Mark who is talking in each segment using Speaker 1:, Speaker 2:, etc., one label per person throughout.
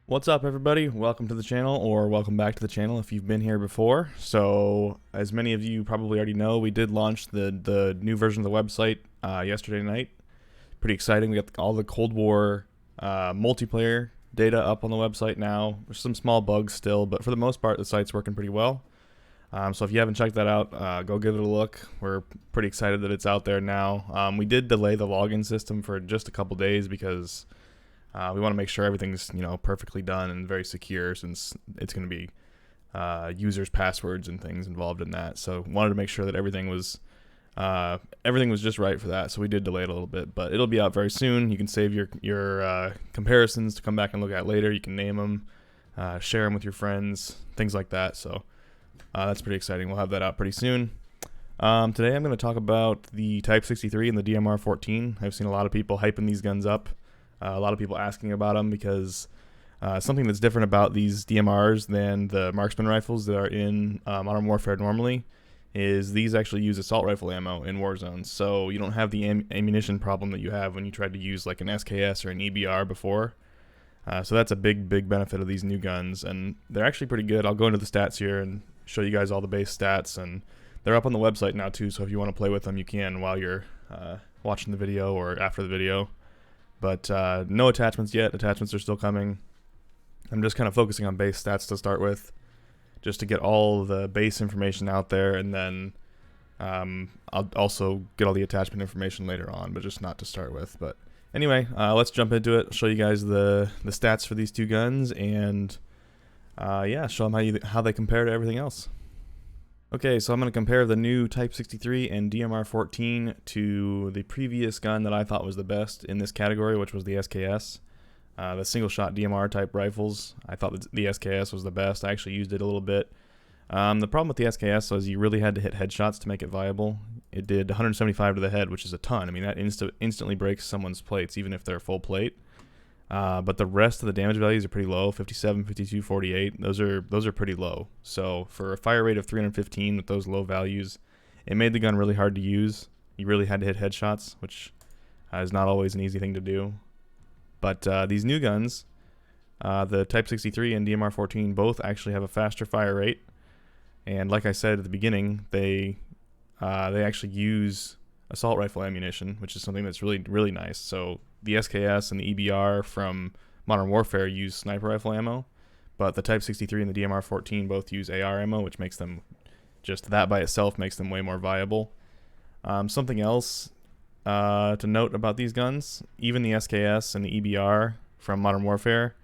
Speaker 1: What's up, everybody? Welcome to the channel, or welcome back to the channel if you've been here before. So, as many of you probably already know, we did launch the new version of the website yesterday night. Pretty exciting. We got all the Cold War multiplayer data up on the website now. There's some small bugs still, but for the most part, the site's working pretty well. So if you haven't checked that out, go give it a look. We're pretty excited that it's out there now. We did delay the login system for just a couple days because we want to make sure everything's perfectly done and very secure, since it's going to be users' passwords and things involved in that. So wanted to make sure that everything was just right for that. So we did delay it a little bit, but it'll be out very soon. You can save your comparisons to come back and look at later. You can name them, share them with your friends, things like that. So that's pretty exciting. We'll have that out pretty soon. Today I'm going to talk about the Type 63 and the DMR 14. I've seen a lot of people hyping these guns up. A lot of people asking about them because something that's different about these DMRs than the marksman rifles that are in Modern Warfare normally is these actually use assault rifle ammo in Warzone. So you don't have the ammunition problem that you have when you tried to use like an SKS or an EBR before. So that's a big benefit of these new guns, and they're actually pretty good. I'll go into the stats here and show you guys all the base stats, and they're up on the website now too, so if you want to play with them, you can while you're watching the video or after the video. But no attachments yet. Attachments are still coming. I'm just kind of focusing on base stats to start with, just to get all the base information out there, and then I'll also get all the attachment information later on, but just not to start with. But anyway, let's jump into it. I'll show you guys the stats for these two guns, and yeah, show them how they compare to everything else. Okay, so I'm going to compare the new Type 63 and DMR 14 to the previous gun that I thought was the best in this category, which was the SKS. The single-shot DMR type rifles, I thought that the SKS was the best. I actually used it a little bit. The problem with the SKS was you really had to hit headshots to make it viable. It did 175 to the head, which is a ton. I mean, that instantly breaks someone's plates, even if they're full plate. But the rest of the damage values are pretty low, 57, 52, 48. Those are pretty low. So for a fire rate of 315 with those low values, it made the gun really hard to use. You really had to hit headshots, which is not always an easy thing to do. But these new guns, the Type 63 and DMR 14, both actually have a faster fire rate. And like I said at the beginning, they actually use assault rifle ammunition, which is something that's really nice. So the SKS and the EBR from Modern Warfare use sniper rifle ammo, but the Type 63 and the DMR 14 both use AR ammo, which makes them, just that by itself makes them way more viable. Something else to note about these guns, even the SKS and the EBR from Modern Warfare,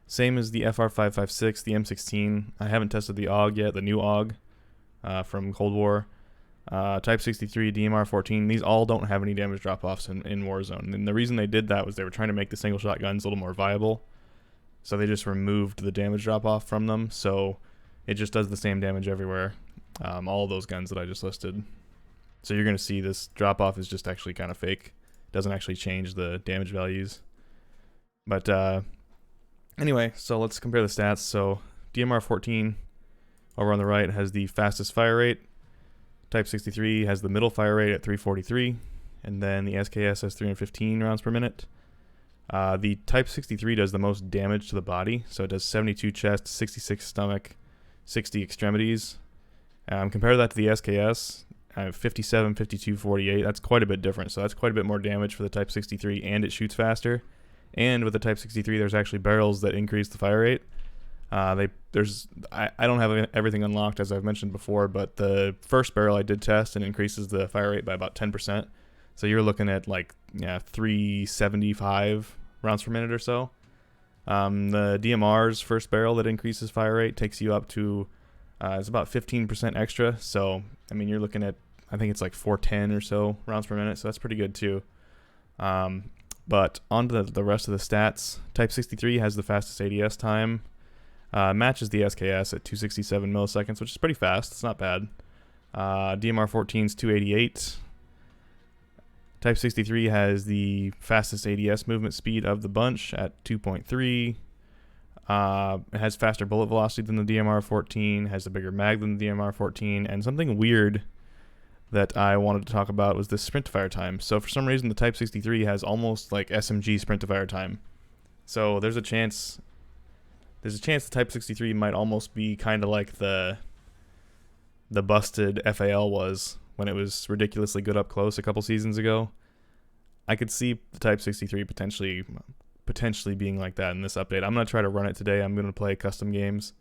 Speaker 1: same as the FR556, the M16. I haven't tested the AUG yet, the new AUG from Cold War. Type 63, DMR 14, these all don't have any damage drop-offs in Warzone. And the reason they did that was they were trying to make the single-shot guns a little more viable. So they just removed the damage drop-off from them. So it just does the same damage everywhere. All of those guns that I just listed. So you're going to see this drop-off is just actually kind of fake. It doesn't actually change the damage values. But anyway, so let's compare the stats. So DMR 14 over on the right has the fastest fire rate. Type 63 has the middle fire rate at 343, and then the SKS has 315 rounds per minute. The Type 63 does the most damage to the body, so it does 72 chest, 66 stomach, 60 extremities. Compare that to the SKS, 57, 52, 48. That's quite a bit different, so that's quite a bit more damage for the Type 63, and it shoots faster. And with the Type 63, there's actually barrels that increase the fire rate. I don't have everything unlocked, as I've mentioned before, but the first barrel I did test and increases the fire rate by about 10%. So you're looking at like 375 rounds per minute or so. The DMR's first barrel that increases fire rate takes you up to it's about 15% extra. So I mean, you're looking at, I think it's like 410 or so rounds per minute. So that's pretty good too. But on to the rest of the stats. Type 63 has the fastest ADS time. Matches the SKS at 267 milliseconds, which is pretty fast. It's not bad. DMR 14's 288. Type 63 has the fastest ADS movement speed of the bunch at 2.3. It has faster bullet velocity than the DMR 14, has a bigger mag than the DMR 14, and something weird that I wanted to talk about was the sprint to fire time. So for some reason, the Type 63 has almost like SMG sprint to fire time. So there's a chance there's a chance the Type 63 might almost be kind of like the busted FAL was when it was ridiculously good up close a couple seasons ago. I could see the Type 63 potentially being like that in this update. I'm going to try to run it today. I'm going to play custom games.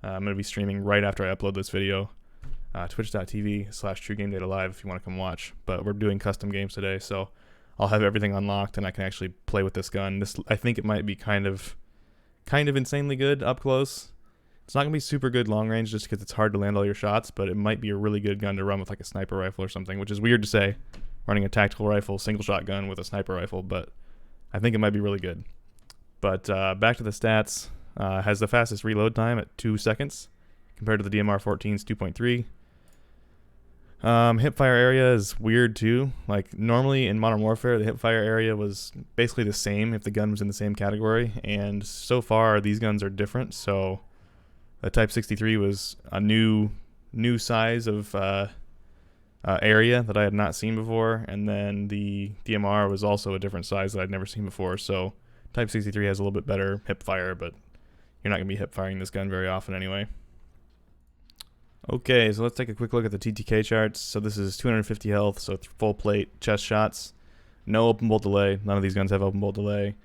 Speaker 1: I'm going to be streaming right after I upload this video. Twitch.tv/TrueGameDataLive if you want to come watch. But we're doing custom games today, so I'll have everything unlocked and I can actually play with this gun. I think it might be kind of insanely good up close. It's not going to be super good long range just because it's hard to land all your shots, but it might be a really good gun to run with like a sniper rifle or something, which is weird to say, running a tactical rifle, single shot gun with a sniper rifle, but I think it might be really good. But back to the stats. Has the fastest reload time at 2 seconds compared to the DMR 14's 2.3. Hipfire area is weird too. Like normally in Modern Warfare, the hipfire area was basically the same if the gun was in the same category, and so far these guns are different. So the Type 63 was a new size of area that I had not seen before, and then the DMR was also a different size that I'd never seen before. So Type 63 has a little bit better hipfire, but you're not going to be hip-firing this gun very often anyway. Okay, so let's take a quick look at the TTK charts. So this is 250 health, so full plate chest shots. No open bolt delay. None of these guns have open bolt delay.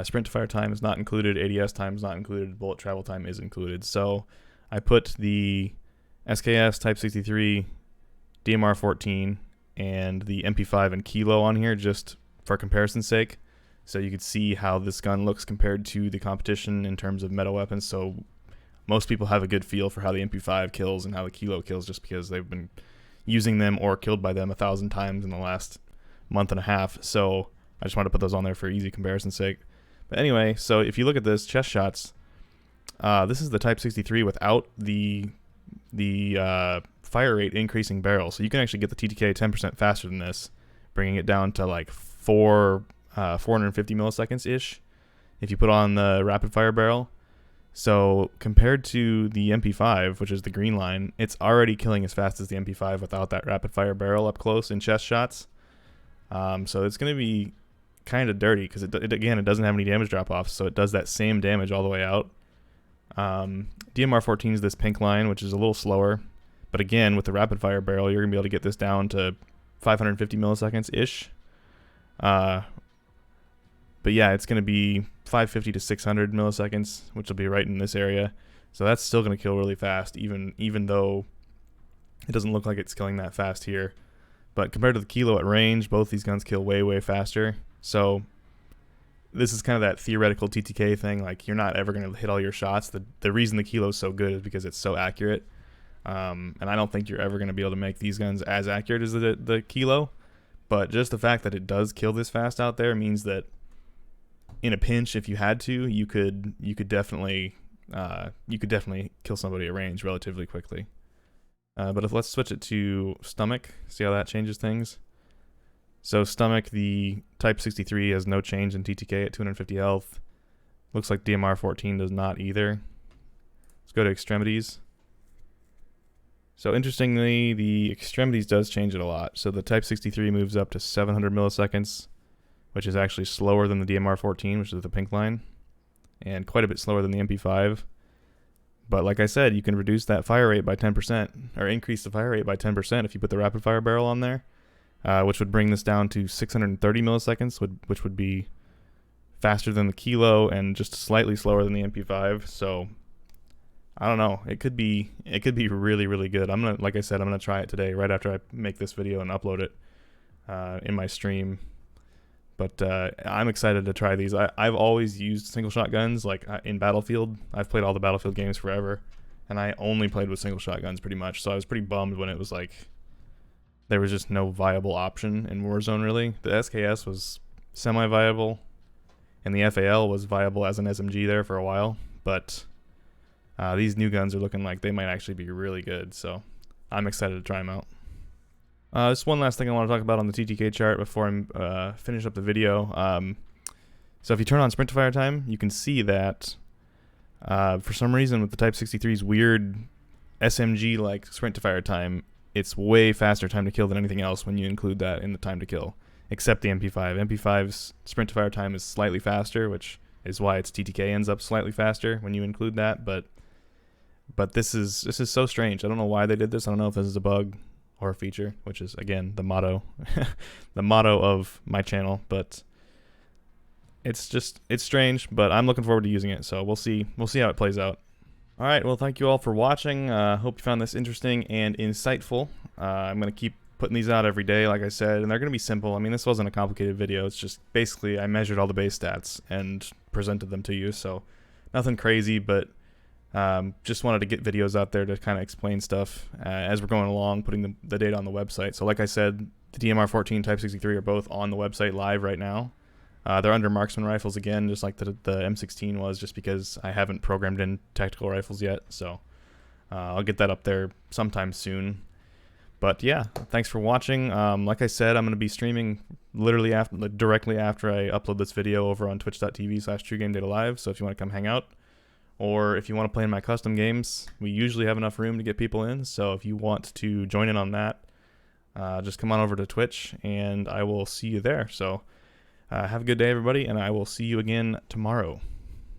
Speaker 1: Sprint to fire time is not included. ADS time is not included. Bullet travel time is included. So I put the SKS Type 63, DMR 14, and the MP5 and Kilo on here just for comparison's sake. So you could see how this gun looks compared to the competition in terms of meta weapons. So most people have a good feel for how the MP5 kills and how the Kilo kills just because they've been using them or killed by them 1,000 times in the last month and a half. So I just wanted to put those on there for easy comparison's sake. But anyway, so if you look at this, chest shots, this is the Type 63 without the fire rate increasing barrel. So you can actually get the TTK 10% faster than this, bringing it down to like 450 milliseconds-ish if you put on the rapid fire barrel. So compared to the MP5, which is the green line, it's already killing as fast as the MP5 without that rapid fire barrel up close in chest shots. So it's going to be kind of dirty because it doesn't have any damage drop-offs, so it does that same damage all the way out. DMR 14 is this pink line, which is a little slower, but again, with the rapid fire barrel, you're going to be able to get this down to 550 milliseconds-ish. But yeah, it's going to be 550 to 600 milliseconds, which will be right in this area. So that's still going to kill really fast, even though it doesn't look like it's killing that fast here. But compared to the Kilo at range, both these guns kill way, way faster. So this is kind of that theoretical TTK thing. Like, you're not ever going to hit all your shots. The reason the Kilo is so good is because it's so accurate. And I don't think you're ever going to be able to make these guns as accurate as the Kilo. But just the fact that it does kill this fast out there means that in a pinch, if you had to, you could definitely kill somebody at range relatively quickly. But let's switch it to stomach, see how that changes things. So stomach, the Type 63 has no change in TTK at 250 health. Looks like DMR 14 does not either. Let's go to extremities. So interestingly, the extremities does change it a lot. So the Type 63 moves up to 700 milliseconds, which is actually slower than the DMR 14, which is the pink line, and quite a bit slower than the MP5. But like I said, you can reduce that fire rate by 10%, or increase the fire rate by 10% if you put the rapid fire barrel on there, which would bring this down to 630 milliseconds, which would be faster than the Kilo and just slightly slower than the MP5. So I don't know. It could be really, really good. Like I said, I'm gonna try it today right after I make this video and upload it in my stream. But I'm excited to try these. I've always used single shot guns, like in Battlefield. I've played all the Battlefield games forever, and I only played with single shot guns pretty much. So I was pretty bummed when it was like there was just no viable option in Warzone, really. The SKS was semi-viable, and the FAL was viable as an SMG there for a while. But these new guns are looking like they might actually be really good, so I'm excited to try them out. Just one last thing I want to talk about on the TTK chart before I finish up the video. So if you turn on sprint to fire time, you can see that for some reason with the Type 63's weird SMG-like sprint to fire time, it's way faster time to kill than anything else when you include that in the time to kill, except the MP5. MP5's sprint to fire time is slightly faster, which is why its TTK ends up slightly faster when you include that. But this is so strange. I don't know why they did this. I don't know if this is a bug or a feature, which is again the motto the motto of my channel. But it's strange. But I'm looking forward to using it. So we'll see how it plays out. All right. Well, thank you all for watching. Hope you found this interesting and insightful. I'm gonna keep putting these out every day, like I said, and they're going to be simple. I mean, this wasn't a complicated video. It's just basically I measured all the base stats and presented them to you, so nothing crazy, but just wanted to get videos out there to kind of explain stuff as we're going along, putting the data on the website. So like I said, the DMR 14 Type 63 are both on the website live right now. They're under marksman rifles again, just like the M16 was, just because I haven't programmed in tactical rifles yet, so I'll get that up there sometime soon. But yeah, thanks for watching. Like I said, I'm going to be streaming literally directly after I upload this video over on twitch.tv/TrueGameDataLive. So if you want to come hang out, or if you want to play in my custom games, we usually have enough room to get people in. So if you want to join in on that, just come on over to Twitch and I will see you there. So have a good day, everybody, and I will see you again tomorrow.